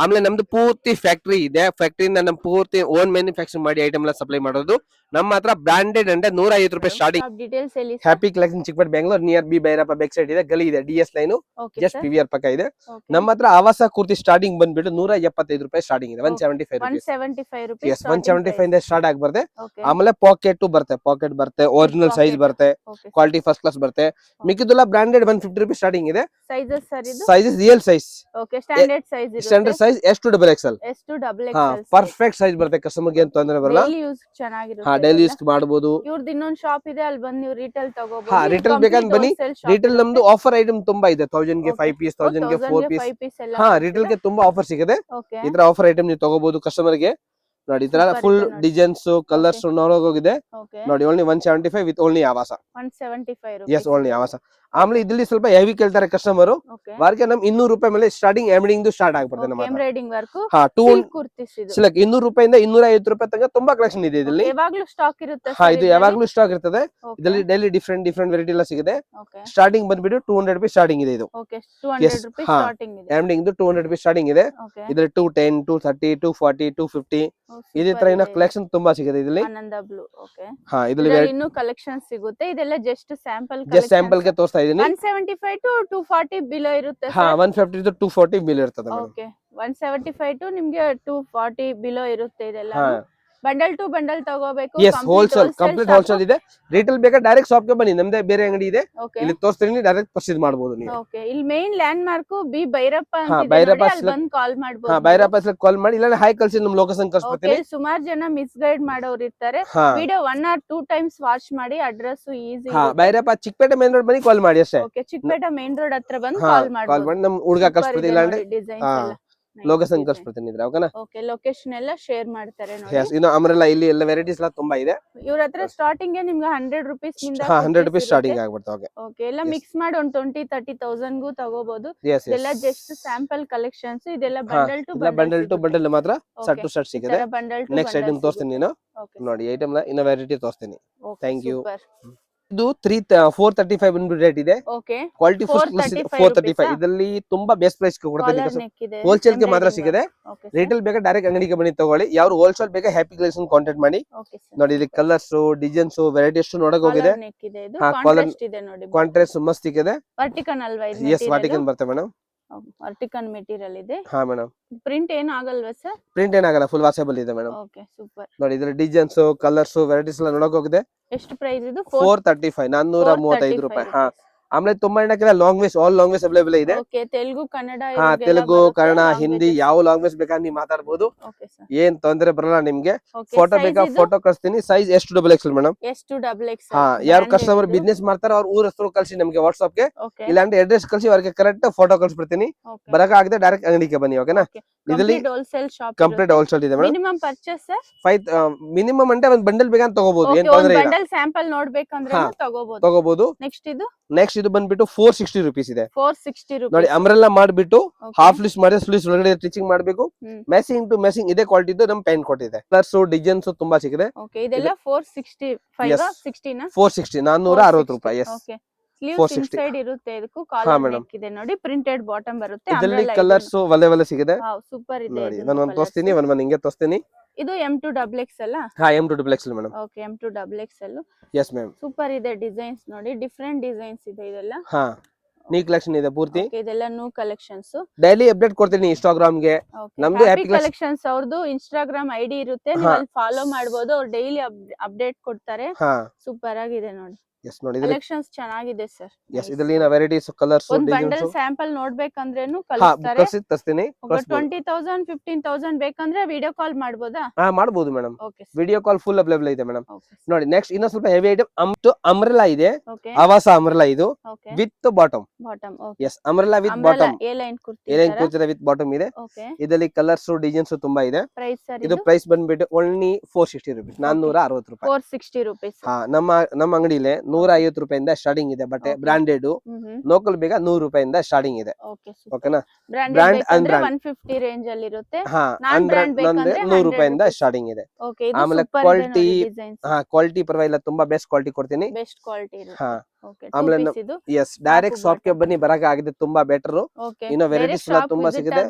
ಆಮೇಲೆ ನಮ್ದು ಪೂರ್ತಿ ಫ್ಯಾಕ್ಟರಿ ಇದೆ. ಫ್ಯಾಕ್ಟರಿಯಿಂದ ನಮ್ ಪೂರ್ತಿ ಓನ್ ಮ್ಯಾನುಫ್ಯಾಕ್ಚರ್ ಮಾಡಿ ಐಟಮ್ ಎಲ್ಲ ಸಪ್ಲೈ ಮಾಡೋದು. ನಮ್ಮ ಹತ್ರ ಬ್ರಾಂಡೆಡ್ ಅಂದ್ರೆ 150 ರೂಪಾಯಿ ಸ್ಟಾರ್ಟಿಂಗ್. ಡೀಟೇಲ್ಸ್ ಹೇಳಿ sir. Happy collection Chickpet Bengaluru near B Bhairappa back side ಇದೆ, ಗಲಿ ಇದೆ, DS line okay just sir. PVR ಪಕ್ಕ ಇದೆ. ಓಕೆ. ನಮ್ಮ ಹತ್ರ ಆವಾಸ ಕೂರ್ತಿ ಸ್ಟಾರ್ಟಿಂಗ್ ಬಂದ್ಬಿಟ್ಟು 175 ರೂಪಾಯಿ ಸ್ಟಾರ್ಟಿಂಗ್ ಇದೆ. 175 rupees. 175 rupees. Yes, 175 ಇಂದ ಸ್ಟಾರ್ಟ್ ಆಗಿ ಬರುತ್ತೆ. ಓಕೆ. ಆಮೇಲೆ ಪಾಕೆಟ್ ಬರುತ್ತೆ, ಒರಿಜಿನಲ್ ಸೈಜ್ ಬರುತ್ತೆ, ಓಕೆ. ಕ್ವಾಲಿಟಿ ಫಸ್ಟ್ ಕ್ಲಾಸ್ ಬರುತ್ತೆ. ಮಿಕ್ಕಿದೆಲ್ಲ ಬ್ರಾಂಡೆಡ್ 150 ರೂಪಾಯಿ ಸ್ಟಾರ್ಟಿಂಗ್ ಇದೆ. ಸೈಜಸ್ ಸರ್ ಇದು? Sizes real size. Okay. Standard size ಇರುತ್ತೆ. Standard size S to XXL. S to ಹಾ, XXL. ಪರ್ಫೆಕ್ಟ್ ಸೈಜ್ ಬರುತ್ತೆ. ಕಸ್ಟಮರ್ ಗೆ ಏನು ತೊಂದರೆ ಬರಲ್ಲ. ಡೈಲಿ ಯೂಸ್ ಚೆನ್ನಾಗಿರುತ್ತೆ. ಹಾ, ಡೈಲಿ ಯೂಸ್ ಮಾಡಬಹುದು. ಇವ್ರದ್ದು ಇನ್ನೊಂದು ಶಾಪ್ ಇದೆ, ಅಲ್ಲಿ ಬಂದು ನೀವು ರಿಟೇಲ್ ತಗೋಬಹುದು. ಹಾ, ರಿಟೇಲ್ ಬೇಕಂದ್ರೆ ಬನ್ನಿ. ರಿಟೇಲ್ ನಮ್ದು ಆಫರ್ ಐಟಮ್ ತುಂಬಾ ಇದೆ. 1000 ಗೆ 5 ಪೀಸ್, 1000 ಗೆ 4 ಪೀಸ್. ಹಾ, ರಿಟೇಲ್ ಗೆ ತುಂಬಾ ಆಫರ್ ಸಿಗುತ್ತೆ. ಓಕೆ. ಈ ತರ ಆಫರ್ ಐಟಮ್ ನೀವು ತಗೋಬಹುದು ಕಸ್ಟಮರ್ ಗೆ. ನೋಡಿ ಈ ತರ ಫುಲ್ ಡಿಸೈನ್ಸ್ ಕಲರ್ಸ್ ನೋಡೋಗಿದೆ. ಓಕೆ. ನೋಡಿ ಓನ್ಲಿ 175 ವಿತ್ ಓನ್ಲಿ ಆವಾಸ. 175 ಎಸ್, ಓನ್ಲಿ ಆವಾಸ. ಆಮೇಲೆ ಇದ್ರಲ್ಲಿ ಸ್ವಲ್ಪ ಹೆವಿ ಕೇಳ್ತಾರೆ ಕಸ್ಟಮರ್. ಓಕೆ. ವಾರ್ಗೆ ನಮ್ 200 ರೂಪಾಯಿ ಮೇಲೆ ಸ್ಟಾರ್ಟಿಂಗ್ ಎಂಬ್ರಾಯ್ಡಿಂಗ್ ಸ್ಟಾರ್ಟ್ ಆಗ್ಬಿಡುತ್ತೆ ನಮ್ಮ ಹತ್ರ. Embroidering work. ಹಾ, ಕುರ್ತೀಸ್ ಇದು. ಸಿಲಕ್ 200 ರೂಪಾಯಿಂದ 250 ರೂಪಾಯಿ ತನಕ ತುಂಬಾ ಕಲೆಕ್ಷನ್ ಇದೆ ಇದರಲ್ಲಿ. ಯಾವಾಗ್ಲೂ ಸ್ಟಾಕ್ ಇರುತ್ತೆ. ಹಾ, ಇದು ಯಾವಾಗ್ಲೂ ಸ್ಟಾಕ್ ಇರ್ತದೆ. ಇದರಲ್ಲಿ ಡೈಲಿ ಡಿಫ್ರೆಂಟ್ ವೆರೈಟಿ ಎಲ್ಲ ಸಿಗುತ್ತೆ. ಓಕೆ. ಸ್ಟಾರ್ಟಿಂಗ್ ಬಂದ್ಬಿಟ್ಟು 200 ರೂಪಾಯಿ ಸ್ಟಾರ್ಟಿಂಗ್ ಇದೆ ಇದು. ಓಕೆ. 200 ರೂಪಾಯಿ ಸ್ಟಾರ್ಟಿಂಗ್ ಇದೆ. ಎಂಬ್ರಾಯ್ಡಿಂಗ್ 200 ರೂಪಾಯಿ ಸ್ಟಾರ್ಟಿಂಗ್ ಇದೆ. ಓಕೆ. ಇದರಲ್ಲಿ 210, 230, 240, 250 ಇದೇ ತರ ಇನ್ನ ಕಲೆಕ್ಷನ್ ತುಂಬಾ ಸಿಗುತ್ತೆ ಇದರಲ್ಲಿ. ಆನಂದ ಬ್ಲೂ. ಓಕೆ. ಹಾ, ಇದರಲ್ಲಿ ಇನ್ನೂ ಕಲೆಕ್ಷನ್ ಸಿಗುತ್ತೆ. ಇದೆಲ್ಲ ಜಸ್ಟ್ ಸ್ಯಾಂಪಲ್ ಜಸ್ಟ್ ಸ್ಯಾಂಪಲ್ ಗೆ ತೋರಿಸ್ತಾ ಇದೀನಿ. 175 to 240 ಬಿಲೋ ಇರುತ್ತೆ. ಹಾ, 150 to 240 ಬಿಲ್ ಇರ್ತದೆ ಮೇಡಮ್. ಓಕೆ. 175 to ನಿಮ್ಗೆ 240 ಬಿಲೋ ಇರುತ್ತೆ ಇದೆಲ್ಲ. ಹಾ, ಬಂಡಲ್ ಟು ಬಂಡಲ್ ತಗೋಬೇಕು. ಎಸ್, ಹೋಲ್ಸೇಲ್ ಕಂಪ್ಲೀಟ್ ಹೋಲ್ಸೇಲ್ ಇದೆ. ರಿಟೇಲ್ ಬೇಕಾದ್ರೆ ಡೈರೆಕ್ಟ್ ಶಾಪ್ ಗೆ ಬನ್ನಿ, ನಮ್ದೇ ಬೇರೆ ಅಂಗಡಿ ಇದೆ. ಓಕೆ. ಇಲ್ಲಿ ತೋರಿಸ್ತೀನಿ, ಡೈರೆಕ್ಟ್ ಪರ್ಚೇಸ್ ಮಾಡಬಹುದು ನೀವು. ಓಕೆ. ಇಲ್ಲಿ main land mark B Bhyrappa ಅಂತ ಇದೆ ಭೈರಪ್ಪ ನೋಡಿ, ಅಲ್ಲಿ ಬಂದು ಕಾಲ್ ಮಾಡಬಹುದು. ಹಾ, ಭೈರಪ್ಪ ಕಾಲ್ ಮಾಡಿ, ಇಲ್ಲ ಹಾಯ್ ಕಳ್ಸಿ, ನಮ್ ಲೊಕೇಶನ್ ಕಳ್ಸ್ಬಿಡ್ತೀನಿ. ಸುಮಾರು ಜನ ಮಿಸ್ ಗೈಡ್ ಮಾಡೋರು ಇರ್ತಾರೆ. ವಿಡಿಯೋ 1 or 2 times ವಾಚ್ ಮಾಡಿ ಅಡ್ರೆಸ್ ಈಸಿ. ಹಾ, ಭೈರಪ್ಪ ಚಿಕ್ಕಪೇಟೆ ಮೇನ್ ರೋಡ್ ಬನ್ನಿ, ಕಾಲ್ ಮಾಡಿ ಅಷ್ಟೇ. ಓಕೆ. ಚಿಕ್ಕಪೇಟೆ ಮೇನ್ ರೋಡ್ ಹತ್ರ ಬಂದು ಹಾ, ಕಾಲ್ ಕಾಲ್ ಮಾಡಿ ನಮ್ ಹುಡುಗ ಕಳ್ಸ್ಬಿಡ್ತೀನಿ. ಇಲ್ಲ ಅಂದ್ರೆ ಲೊಕೇಶನ್ ಕಳ್ಸ್ಬಿಡ್ತೀನಿ ಇದ್ರೆ. ಓಕೆನಾ? ಓಕೆ. ಲೊಕೇಶನ್ ಎಲ್ಲ ಶೇರ್ ಮಾಡ್ತಾರೆ ನೋಡಿ. ಎಸ್, ಇನ್ನು ಅಮ್ರೆಲ್ಲ ಇಲ್ಲಿ ಎಲ್ಲ ವೆರೈಟೀಸ್ ಎಲ್ಲ ತುಂಬಾ ಇದೆ. ಇವ್ರ ಹತ್ರ ಸ್ಟಾರ್ಟಿಂಗ್ ನಿಮ್ಗೆ 100 ರೂಪೀಸ್ ನಿಂದ 100 ರೂಪಾಯಿ ಸ್ಟಾರ್ಟಿಂಗ್ ಆಗ್ಬಿಡ್ತಾ. ಓಕೆ. ಓಕೆ. ಎಲ್ಲ ಮಿಕ್ಸ್ ಮಾಡಿ ಒಂದು 20,000-30,000 ಗು ತಗೋಬಹುದು. ಎಸ್, ಇದೆಲ್ಲ ಜಸ್ಟ್ ಸ್ಯಾಂಪಲ್ ಕಲೆಕ್ಷನ್ಸ್. ಇದೆಲ್ಲ ಬಂಡಲ್ ಟು ಬಂಡಲ್ ಮಾತ್ರ ಸೆಟ್ ಟು ಸೆಟ್ ಸಿಗುತ್ತೆ. ಬಂಡಲ್ ಟು ನೆಕ್ಸ್ಟ್ ಐಟಮ್ ತೋರಿಸ್ತೀನಿ ನೀನು. ನೋಡಿ ಐಟಮ್ ಇನ್ನ ವೆರೈಟಿ ತೋರಿಸ್ತೀನಿ. Thank you. ಇದು 435 ಬಂದ್ಬಿಟ್ಟು ರೇಟ್ ಇದೆ. ಓಕೆ. Quality first class 435. ಇದರಲ್ಲಿ ತುಂಬಾ ಬೆಸ್ಟ್ ಪ್ರೈಸ್ ಕೊಡ್ತೀನಿ. ಹೋಲ್ಸೇಲ್ ಗೆ ಮಾತ್ರ ಸಿಗುತ್ತೆ. ರಿಟೇಲ್ ಬೇಕಾ ಡೈರೆಕ್ಟ್ ಅಂಗಡಿಗೆ ಬನ್ನಿ ತಗೊಳ್ಳಿ. ಯಾರು ಹೋಲ್ಸೇಲ್ ಬೇಕಾ ಹ್ಯಾಪಿ ಕಲೆಕ್ಷನ್ ಕಾಂಟ್ಯಾಕ್ಟ್ ಮಾಡಿ. ನೋಡಿ ಇಲ್ಲಿ ಕಲರ್ಸ್, ಡಿಸೈನ್ಸ್, ವೆರೈಟಿ ಎಷ್ಟು ನೋಡಕ್ ಹೋಗಿದೆ. ಕಾಂಟ್ರಾಸ್ಟ್ ಮಸ್ತ್ ಇದೆ. ವರ್ಟಿಕಲ್ ಅಲ್ವಾ ಇದು? ಎಸ್, ವರ್ಟಿಕಲ್ ಬರುತ್ತೆ ಮೇಡಮ್. ವರ್ಟಿಕಲ್ ಮೆಟೀರಿಯಲ್ ಇದೆ. ಹಾ ಮೇಡಮ್. ಪ್ರಿಂಟ್ ಏನು ಆಗಲ್ವಾ ಸರ್? ಪ್ರಿಂಟ್ ಏನಾಗಲ್ಲ, ಫುಲ್ ವಾಷಬಲ್ ಇದೆ ಮೇಡಮ್. Okay, super. ನೋಡಿ ಇದರ ಡಿಸೈನ್ಸ್, ಕಲರ್ಸ್, ವೆರೈಟೀಸ್ ಎಲ್ಲ ನೋಡಕ್ ಹೋಗಿದೆ. ಎಷ್ಟು ಪ್ರೈಸ್ ಇದು? 435, 435 ರೂಪಾಯಿ. ಹಾ, ಆಮೇಲೆ ತುಂಬಾ ಏನಕ್ಕೆಲ್ಲ ಲಾಂಗ್ವೇಜ್, ಆಲ್ ಲಾಂಗ್ವೇಜ್ ಅವೈಲೇಬಲ್ ಇದೆ. ಓಕೆ. ತೆಲುಗು, ಕನ್ನಡ. ಹಾ, ತೆಲುಗು, ಕನ್ನಡ, ಹಿಂದಿ ಯಾವ ಲಾಂಗ್ವೇಜ್ ಬೇಕಾದ್ರೆ ನೀವು ಮಾತಾಡಬಹುದು. ಏನ್ ತೊಂದರೆ ಬರಲ್ಲ ನಿಮ್ಗೆ. ಫೋಟೋ ಬೇಕಾ ಫೋಟೋ ಕಳಿಸ್ತೀನಿ. Size S2XXL madam. S2XXL. ಹಾ, ಯಾರು ಕಸ್ಟಮರ್ ಬಿಸ್ನೆಸ್ ಮಾಡ್ತಾರ ಅವ್ರ ಊರ ಹೆಸರು ಕಳಿಸಿ ನಮ್ಗೆ ವಾಟ್ಸ್ಆಪ್ ಗೆ, ಇಲ್ಲಾಂದ್ರೆ ಅಡ್ರೆಸ್ ಕಳಿಸಿ ಅವ್ರಿಗೆ ಕರೆಕ್ಟ್ ಫೋಟೋ ಕಳಿಸ್ಬಿಡ್ತೀನಿ. ಬರಕ ಆಗದೆ ಡೈರೆಕ್ಟ್ ಅಂಗಡಿಗೆ ಬನ್ನಿ. ಓಕೆನಾ? ಇದರಲ್ಲಿ ಕಂಪ್ಲೀಟ್ ಹೋಲ್ಸೇಲ್ ಇದೆ ಮೇಡಮ್. ಮಿನಿಮಮ್ ಪರ್ಚೇಸ್ 5 ಮಿನಿಮಮ್ ಅಂದ್ರೆ ಒಂದು ಬಂಡಲ್ ಬೇಕಾದ್ರೆ ತಗೋಬಹುದು. ಏನ್ ತೊಂದರೆ ಇಲ್ಲ. ಬಂಡಲ್ ಸ್ಯಾಂಪಲ್ ನೋಡ್ಬೇಕಂದ್ರೆ ತಗೋಬಹುದು. ನೆಕ್ಸ್ಟ್ ಇದು ಬಂದ್ಬಿಟ್ಟು 460 ರೂಪೀಸ್ ಇದೆ. 460 ರೂಪೀಸ್. ನೋಡಿ ಅಂಬ್ರೆಲ್ಲಾ ಮಾಡ್ಬಿಟ್ಟು ಹಾಫ್ ಸ್ಲೀವ್ಸ್ ಮಾಡಿ ಸ್ಲೀವ್ಸ್ ಒಳಗಡೆ ಸ್ಟಿಚಿಂಗ್ ಮಾಡಬೇಕು. ಮ್ಯಾಚಿಂಗ್ ಟು ಮ್ಯಾಚಿಂಗ್ ಇದೇ ಕ್ವಾಲಿಟಿ ಇದು ನಮ್ ಪೇಂಟ್ ಕೊಟ್ಟಿದೆ. ಕಲರ್ಸ್, ಡಿಸೈನ್ಸ್ ತುಂಬಾ ಸಿಗಿದೆ. ಓಕೆ. ಇದೆಲ್ಲ 465 60 ನಾ? 460, 460 ರೂಪಾಯಿ. ಎಸ್. ಓಕೆ. ಸ್ಲೀವ್ಸ್ ಇನ್ಸೈಡ್ ಇರುತ್ತೆ. ಇದಕ್ಕೂ ಕಾಲರ್ ನೆಕ್ ಇದೆ ನೋಡಿ. ಪ್ರಿಂಟೆಡ್ ಬಾಟಮ್ ಬರುತ್ತೆ. ಇದರಲ್ಲಿ ಕಲರ್ಸ್ ಒಳ್ಳೆ ಸಿಗಿದೆ. ವಾವ್, ಸೂಪರ್ ಇದೆ. ನೋಡಿ ನಾನು ತೋರಿಸ್ತೀನಿ, ಒಂದು ಹಿಂಗೆ ತೋರಿಸ್ತೀನಿ. ಇದು M2XXL. ಹಾ, M2XXL madam. Okay, M2XXL. Yes ma'am. Super ಇದೆ. ಡಿಸೈನ್ಸ್ ನೋಡಿ, ಡಿಫರೆಂಟ್ ಡಿಸೈನ್ಸ್ ಇದೆ ಇದೆಲ್ಲ. ಹಾ, ನ್ಯೂ ಕಲೆಕ್ಷನ್ ಇದೆ ಪೂರ್ತಿ. ಇದೆಲ್ಲ ನ್ಯೂ ಕಲೆಕ್ಷನ್ಸ್. ಡೈಲಿ ಅಪ್ಡೇಟ್ ಕೊಡ್ತೀನಿ ಇನ್ಸ್ಟಾಗ್ರಾಮ್ ಗೆ. ನಮ್ದು ಹ್ಯಾಪಿ ಕಲೆಕ್ಷನ್ಸ್ ಅವ್ರದ್ದು ಇನ್ಸ್ಟಾಗ್ರಾಮ್ ಐಡಿ ಇರುತ್ತೆ, ನೀವು ಅಲ್ಲಿ ಫಾಲೋ ಮಾಡಬಹುದು. ಅವ್ರು ಡೈಲಿ ಅಪ್ಡೇಟ್ ಕೊಡ್ತಾರೆ. ಸೂಪರ್ ಆಗಿದೆ ನೋಡಿ. ಎಸ್, ನೋಡಿ ಕಲೆಕ್ಷನ್ಸ್ ಚೆನ್ನಾಗಿದೆ ಸರ್. ಎಸ್, ಇದರಲ್ಲಿ ವೆರೈಟೀಸ್, ಕಲರ್ಸ್, ಒಂದು ಬಂಡಲ್ ಸ್ಯಾಂಪಲ್ ನೋಡ್ಬೇಕಂದ್ರೇನು ಕಳಿಸ್ತಾರೆ. 20,000 15,000 ಬೇಕಂದ್ರೆ ವಿಡಿಯೋ ಕಾಲ್ ಮಾಡಬಹುದಾ? ಹಾ, ಮಾಡಬಹುದು madam. Okay, video call full available ಇದೆ ಮೇಡಂ. ನೋಡಿ ನೆಕ್ಸ್ಟ್ ಇನ್ನೊಂದು ಸ್ವಲ್ಪ ಹೆವಿ ಐಟಮ್ ಅಂಬ್ರೆಲಾ ಇದೆ. ಆವಾಸ ಅಂಬ್ರೆಲಾ ಇದು with bottom. Okay. Yes, umbrella with bottom. A line kurti with bottom ಇದೆ. ಇದರಲ್ಲಿ ಕಲರ್ಸ್, ಡಿಸೈನ್ಸ್ ತುಂಬಾ ಇದೆ. ಪ್ರೈಸ್ ಸರ್ ಇದು ಪ್ರೈಸ್ ಬಂದ್ಬಿಟ್ಟು ಓನ್ಲಿ 460 ರೂಪೀಸ್, 460 ರೂಪಾಯಿ. 460 ರೂಪೀಸ್. ಹಾ, ನಮ್ಮ ಅಂಗಡಿಲಿ 150 ರೂಪಾಯಿಂದ ಸ್ಟಾರ್ಟಿಂಗ್ ಇದೆ. ಬಟ್ಟೆ ಬ್ರಾಂಡೆಡ್ ಲೋಕಲ್ ಬೇಗ 100 ರೂಪಾಯಿಂದ ಸ್ಟಾರ್ಟಿಂಗ್ ಇದೆ. ಓಕೆನಾ? ಬ್ರಾಂಡ್ ಅಂದ್ರೆ 150 ರೇಂಜ್ ಅಲ್ಲಿ ಇರುತ್ತೆ. ಹಾ, ಅನ್ಬ್ರಾಂಡ್ ಅಂದ್ರೆ 100 ರೂಪಾಯಿಂದ ಸ್ಟಾರ್ಟಿಂಗ್ ಇದೆ. ಆಮೇಲೆ ಕ್ವಾಲಿಟಿ, ಹಾ, ಕ್ವಾಲಿಟಿ ಪರವಾಗಿಲ್ಲ, ತುಂಬಾ ಬೆಸ್ಟ್ ಕ್ವಾಲಿಟಿ ಕೊಡ್ತೀನಿ. ಬೆಸ್ಟ್ ಕ್ವಾಲಿಟಿ ಇರುತ್ತೆ. ಹಾ, ಆಮೇಲೆ ಎಸ್ ಡೈರೆಕ್ಟ್ ಶಾಪ್ ಗೆ ಬನ್ನಿ ಬರಕ ಆಗಿದೆ ತುಂಬಾ ಬೆಟರ್. ಇನ್ನು ವೆರೈಟೀಸ್ ಎಲ್ಲ ತುಂಬಾ ಸಿಗಿದೆ.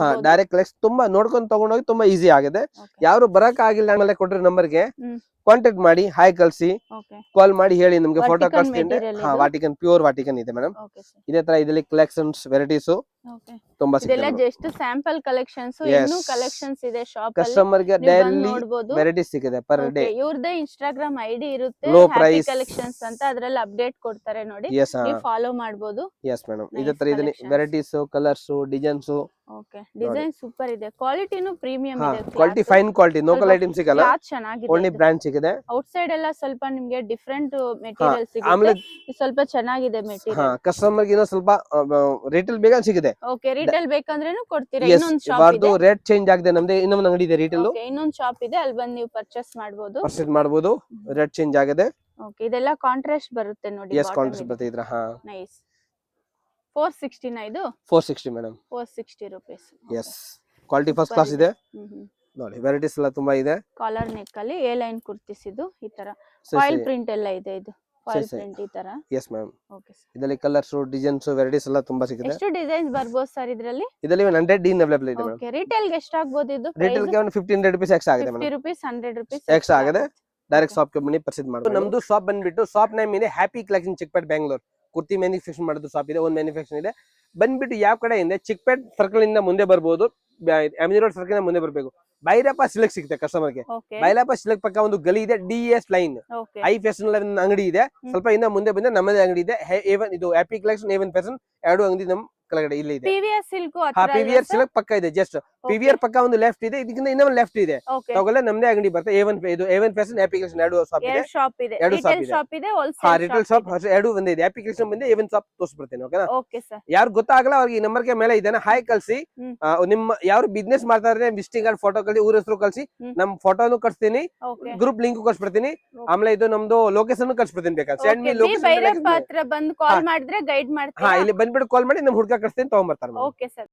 ಹಾ ಡೈರೆಕ್ಟ್ ಕಲೆಕ್ಷನ್ ತುಂಬಾ ನೋಡ್ಕೊಂಡು ತಗೊಂಡೋಗಿ ತುಂಬಾ ಈಸಿ ಆಗಿದೆ. ಯಾರು ಬರಕ್ ಆಗಿಲ್ಲ ಆಮೇಲೆ ಕೊಟ್ಟಿರೋ ನಂಬರ್ಗೆ ಕಾಂಟ್ಯಾಕ್ಟ್ ಮಾಡಿ, ಹಾಯ್ ಕಳ್ಸಿ, ಕಾಲ್ ಮಾಡಿ ಹೇಳಿ ನಮ್ಗೆ ಫೋಟೋ ಕಳ್ಸ್ತೀನಿ. ಹಾ ವಾಟಿಕನ್ ಪ್ಯೂರ್ ವಾಟಿಕನ್ ಇದೆ ಮೇಡಮ್. ಇದೇ ತರ ಇದರಲ್ಲಿ ಕಲೆಕ್ಷನ್ಸ್ ವೆರೈಟೀಸ್ ತುಂಬಾ ಸಿಗುತ್ತೆ. ಜಸ್ಟ್ ಸ್ಯಾಂಪಲ್ ಕಲೆಕ್ಷನ್ಸ್, ಇನ್ನೂ ಕಲೆಕ್ಷನ್ಸ್ ಇದೆ ಶಾಪ್ ಅಲ್ಲಿ. ಕಸ್ಟಮರ್ ಗೆ ಡೈಲಿ ವೆರೈಟೀಸ್ ಸಿಗುತ್ತೆ ಪರ್ ಡೇ. ಇವ್ರದೇ ಇನ್ಸ್ಟಾಗ್ರಾಮ್ ಐಡಿ ಇರುತ್ತೆ, ಲೋ ಹ್ಯಾಪಿ ಪ್ರೈಸ್ ಕಲೆಕ್ಷನ್ಸ್ ಅಂತ, ಅದ್ರಲ್ಲಿ ಅಪ್ಡೇಟ್ ಕೊಡ್ತಾರೆ ನೋಡಿ, ನೀವು ಫಾಲೋ ಮಾಡಬಹುದು. ಎಸ್ ಮೇಡಮ್, ಇದೇ ತರ ಇದನ್ನ varieties, colours, designs. Okay, design super ಇದೆ, ಕ್ವಾಲಿಟಿನೂ ಪ್ರೀಮಿಯಂ ಇದೆ, quality fine quality, local item ಸಿಗಲ್ಲ, ಕ್ಲಾತ್ ಚೆನ್ನಾಗಿದೆ. ಓನ್ಲಿ ಬ್ರಾಂಡ್ ಸಿಗಿದೆ. ಔಟ್ ಸೈಡ್ ಎಲ್ಲ ಸ್ವಲ್ಪ ನಿಮಗೆ ಡಿಫರೆಂಟ್ ಮೆಟೀರಿಯಲ್ ಸಿಗುತ್ತೆ, ಸ್ವಲ್ಪ ಚೆನ್ನಾಗಿದೆ ಮೆಟೀರಿಯಲ್. ಹಾ ಕಸ್ಟಮರ್ ಗೆ ಇನ್ನೂ ಸ್ವಲ್ಪ ರಿಟೇಲ್ ಬೇಗ ಸಿಗಿದೆ. ಓಕೆ, ರಿಟೇಲ್ ಬೇಕಂದ್ರೇನು ಕೊಡ್ತೀರಾ? ಇನ್ನೊಂದು ಶಾಪ್ ಇದೆ, ರೇಟ್ ಚೇಂಜ್ ಆಗಿದೆ ನಮ್ದು, ಇನ್ನೊಂದು ಅಂಗಡಿ ಇದೆ ರಿಟೇಲ್. ಓಕೆ, ಇನ್ನೊಂದು ಶಾಪ್ ಇದೆ, ಅಲ್ಲಿ ಬಂದು ನೀವು ಪರ್ಚೇಸ್ ಮಾಡಬಹುದು. ರೇಟ್ ಚೇಂಜ್ ಆಗಿದೆ. ಓಕೆ, ಇದೆಲ್ಲ ಕಾಂಟ್ರಾಸ್ಟ್ ಬರುತ್ತೆ ನೋಡಿ. ಎಸ್ ಕಾಂಟ್ರಾಸ್ಟ್ ಬರುತ್ತೆ ಇದ್ರ. ಹಾ ನೈಸ್. 460 ಇದು 460 madam, 460 rupees. Yes quality first class ಇದೆ ನೋಡಿ. ವೆರೈಟೀಸ್ ಎಲ್ಲ ತುಂಬಾ ಇದೆ. ಕಾಲರ್ ನೆಕ್ ಅಲ್ಲಿ ಎ ಲೈನ್ ಕುರ್ತೀಸ್, ಇದು ಈ ತರ ಫಾಯಿಲ್ ಪ್ರಿಂಟ್ ಎಲ್ಲ ಇದೆ, ಇದು ಫಾಯಿಲ್ ಪ್ರಿಂಟ್ ಈ ತರ. Yes ma'am. ಓಕೆ ಸರ್, ಇದರಲ್ಲಿ ಕಲರ್ಸ್, ಡಿಸೈನ್ಸ್, ವೆರೈಟೀಸ್ ಎಲ್ಲ ತುಂಬಾ ಸಿಗುತ್ತೆ. ಎಷ್ಟು ಡಿಸೈನ್ಸ್ ಬರ್ಬೋದು ಸರ್ ಇದರಲ್ಲಿ? ಇದರಲ್ಲಿ 100 ಡಿನ್ ಅವೈಲೇಬಲ್ ಇದೆ ಮೇಡಂ. ಓಕೆ, ರಿಟೇಲ್ ಗೆ ಎಷ್ಟು ಆಗಬಹುದು ಇದು? ರಿಟೇಲ್ ಗೆ 1500 ರೂಪೀಸ್ ಎಕ್ಸ್ಟ್ರಾ ಆಗಿದೆ ಮೇಡಂ. 50 ರೂಪೀಸ್ 100 ರೂಪೀಸ್ ಎಕ್ಸ್ಟ್ರಾ ಆಗಿದೆ. ಡೈರೆಕ್ಟ್ ಶಾಪ್ ಗೆ ಬನ್ನಿ ಪರ್ಚೇಸ್ ಮಾಡಬಹುದು. ನಮ್ದು ಶಾಪ್ ಬಂದ್ಬಿಟ್ಟು ಶಾಪ್ ನೇಮ್ ಇದೆ happy collection Chickpet Bengaluru. Kurti manufacture ಮಾಡೋದು ಶಾಪ್ ಇದೆ, ಒಂದು ಮ್ಯಾನುಫ್ಯಾಕ್ಚರ್ ಇದೆ. ಬಂದ್ಬಿಟ್ಟು ಯಾವ ಕಡೆ ಇಂದ ಚಿಕ್ಪೇಟ್ ಸರ್ಕಲ್ ಇಂದ ಮುಂದೆ ಬರ್ಬೋದು, ಎಮ್ನಿ ರೋಡ್ ಸರ್ಕಲ್ ಇಂದ ಮುಂದೆ ಬರ್ಬೇಕು. ಬೈರಪ್ಪ ಸಿಲ್ಕ್ ಸಿಗುತ್ತೆ ಕಸ್ಟಮರ್ ಗೆ. ಬೈರಪ್ಪ ಸಿಲ್ಕ್ ಪಕ್ಕ ಒಂದು ಗಲಿ ಇದೆ, ಡಿಎಸ್ ಲೈನ್ ಐ ಫ್ಯಾಷನ್ ಅಂಗಡಿ ಇದೆ. ಸ್ವಲ್ಪ ಇಂದ ಮುಂದೆ ಬಂದ್ರೆ ನಮ್ಮದೇ ಅಂಗಡಿ ಇದೆ, ಇದು ಹ್ಯಾಪಿ ಕಲೆಕ್ಷನ್, ಏವನ್ ಫ್ಯಾಷನ್, ಎರಡು ಅಂಗಡಿ ನಮ್ ಕೆಳಗಡೆ ಇಲ್ಲಿ ಇದೆ. ಪಿವಿಆರ್ ಸಿಲ್ಕ್ ಪಿವಿಆರ್ ಸಿಲ್ಕ್ ಪಕ್ಕ ಇದೆ, ಜಸ್ಟ್ ಪಿವಿಆರ್ ಪಕ್ಕ ಒಂದು ಲೆಫ್ಟ್ ಇದೆ, ಇದಕ್ಕಿಂತ ಇನ್ನೊಂದು ಲೆಫ್ಟ್ ಇದೆ. ತಗೊಳ್ಳೆ ನಮ್ದೇ ಅಂಗಡಿ ಬರುತ್ತೆ. ಏವನ್ ಫ್ಯಾಷನ್, ಹ್ಯಾಪಿ ಕಲೆಕ್ಷನ್ ಎರಡು ಶಾಪ್ ಇದೆ. ಎರಡು ಶಾಪ್ ಇದೆ. ಹಾ ರಿಟೇಲ್ ಶಾಪ್ ಎರಡು ಒಂದೇ ಇದೆ. ಹ್ಯಾಪಿ ಕಲೆಕ್ಷನ್ ಬಂದು ಏವನ್ ಶಾಪ್ ತೋರಿಸ್ಬಿಡ್ತೇನೆ. ಓಕೆನಾ? Okay sir. ಯಾರು ಗೊತ್ತಾಗಲ್ಲ ಅವ್ರಿಗೆ ಈ ನಂಬರ್ ಗೆ ಮೇಲೆ ಇದೇನ ಹಾಯ್ ಕಳ್ಸಿ. ನಿಮ್ಮ ಯಾರು ಬಿಸ್ನೆಸ್ ಮಾಡ್ತಾ ಇದ್ರೆ ವಿಸಿಟಿಂಗ್ ಕಾರ್ಡ್ ಫೋಟೋ ಕಳ್ಸಿ, ಊರ ಹೆಸರು ಕಳ್ಸಿ, ನಮ್ ಫೋಟೋನು ಕಳ್ಸ್ತೀನಿ, ಗ್ರೂಪ್ ಲಿಂಕ್ ಕಳ್ಸ್ಬಿಡ್ತೀನಿ. ಆಮೇಲೆ ಇದು ನಮ್ದು ಲೊಕೇಶನ್ ಕಳ್ಸ್ಬಿಡ್ತೀನಿ. ಬೇಕಾದ್ರೆ ಸೆಂಡ್ ಮಿ ಲೊಕೇಶನ್ ಬಂದು ಕಾಲ್ ಮಾಡಿದ್ರೆ ಗೈಡ್ ಮಾಡ್ತೀನಿ. ಹಾ ಇಲ್ಲಿ ಬಂದ್ಬಿಟ್ಟು ಕಾಲ್ ಮಾಡಿ ನಮ್ ಹುಡುಗ ಕಳ್ಸ್ತೀನಿ, ತಗೊಂಡ್ಬರ್ತಾರೆ. Okay sir.